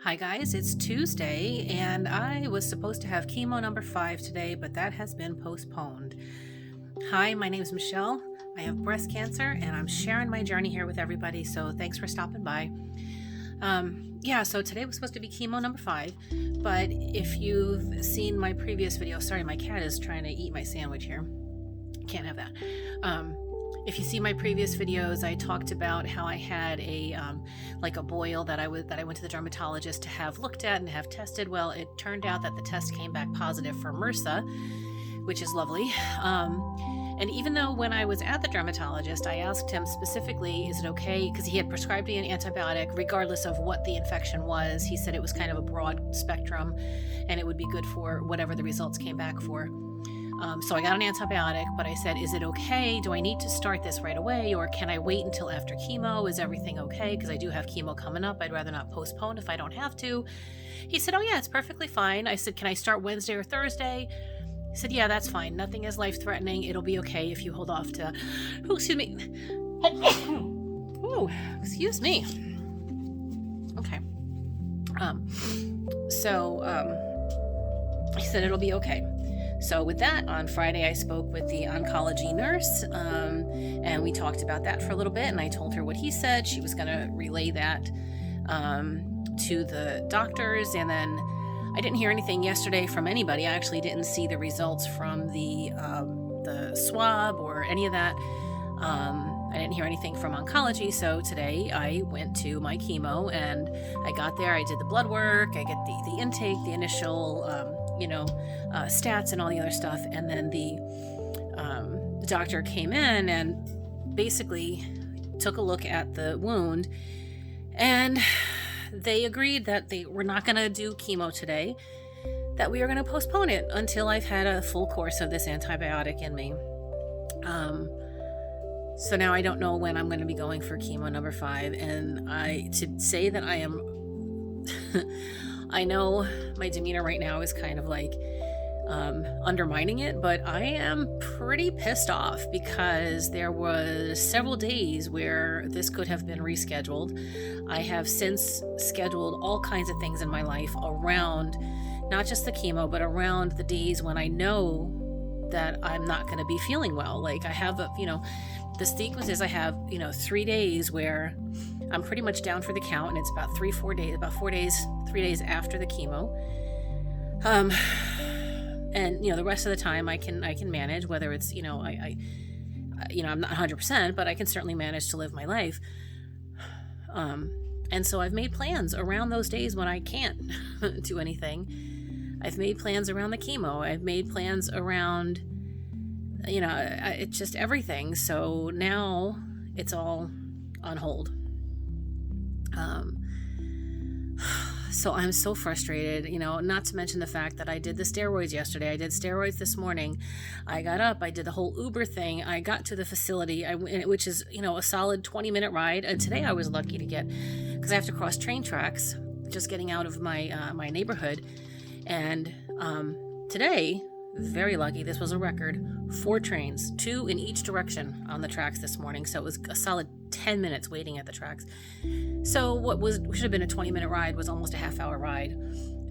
Hi guys, it's Tuesday and I was supposed to have chemo number 5 today, but that has been postponed. Hi, my name is Michelle. I have breast cancer and I'm sharing my journey here with everybody, so thanks for stopping by. So today was supposed to be chemo number 5, but if you've seen my previous video, sorry, my cat is trying to eat my sandwich here. Can't have that. If you see my previous videos, I talked about how I had a boil that I went to the dermatologist to have looked at and have tested. Well, it turned out that the test came back positive for MRSA, which is lovely. And even though when I was at the dermatologist, I asked him specifically, is it okay? Because he had prescribed me an antibiotic regardless of what the infection was. He said it was kind of a broad spectrum and it would be good for whatever the results came back for. So I got an antibiotic, but I said, is it okay? Do I need to start this right away, or can I wait until after chemo? Is everything okay? Because I do have chemo coming up. I'd rather not postpone if I don't have to. He said, oh yeah, it's perfectly fine. I said, can I start Wednesday or Thursday? He said, yeah, that's fine. Nothing is life-threatening. It'll be okay if you hold off to... Oh, excuse me. Oh, excuse me. Okay. He said it'll be okay. So with that, on Friday, I spoke with the oncology nurse, and we talked about that for a little bit, and I told her what he said. She was going to relay that to the doctors, and then I didn't hear anything yesterday from anybody. I actually didn't see the results from the swab or any of that. I didn't hear anything from oncology, so today I went to my chemo, and I got there, I did the blood work, I get the intake, the initial... stats and all the other stuff. And then the doctor came in and basically took a look at the wound, and they agreed that they were not going to do chemo today, that we are going to postpone it until I've had a full course of this antibiotic in me. So now I don't know when I'm going to be going for chemo number 5, and to say that I am I know my demeanor right now is kind of like undermining it, but I am pretty pissed off because there was several days where this could have been rescheduled. I have since scheduled all kinds of things in my life around not just the chemo, but around the days when I know that I'm not going to be feeling well. Like I have the sequence is I have 3 days where I'm pretty much down for the count, and it's about 3 days after the chemo. And the rest of the time I can manage, whether it's I'm not 100%, but I can certainly manage to live my life. And so I've made plans around those days when I can't do anything. I've made plans around the chemo. I've made plans around it's just everything. So now it's all on hold. So I'm so frustrated, not to mention the fact that I did the steroids yesterday. I did steroids this morning. I got up, I did the whole Uber thing. I got to the facility, which is, a solid 20-minute ride. And today I was lucky to get, because I have to cross train tracks, just getting out of my neighborhood. And today, very lucky, this was a record, 4 trains, 2 in each direction on the tracks this morning. So it was a solid 10 minutes waiting at the tracks. So what should have been a 20-minute ride was almost a half-hour ride.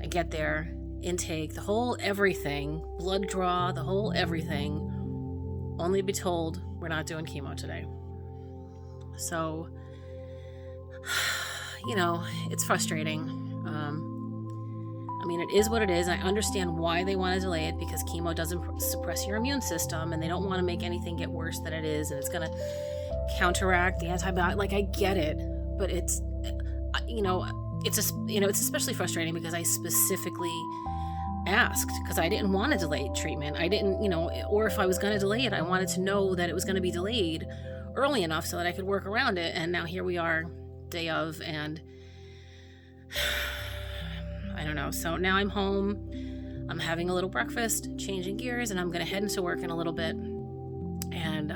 I get there, intake, the whole everything, blood draw, the whole everything, only to be told we're not doing chemo today. So, it's frustrating. It is what it is. I understand why they want to delay it, because chemo doesn't suppress your immune system, and they don't want to make anything get worse than it is, and it's going to counteract the antibiotic. Like, I get it, but it's especially frustrating because I specifically asked, because I didn't want to delay treatment. I didn't, or if I was going to delay it, I wanted to know that it was going to be delayed early enough so that I could work around it. And now here we are, day of, and I don't know. So now I'm home. I'm having a little breakfast, changing gears, and I'm going to head into work in a little bit. And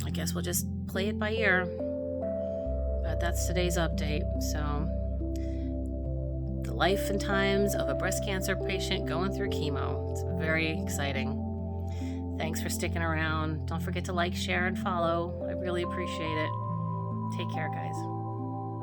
I guess we'll just play it by ear. But that's today's update. So the life and times of a breast cancer patient going through chemo. It's very exciting. Thanks for sticking around. Don't forget to like, share, and follow. I really appreciate it. Take care, guys.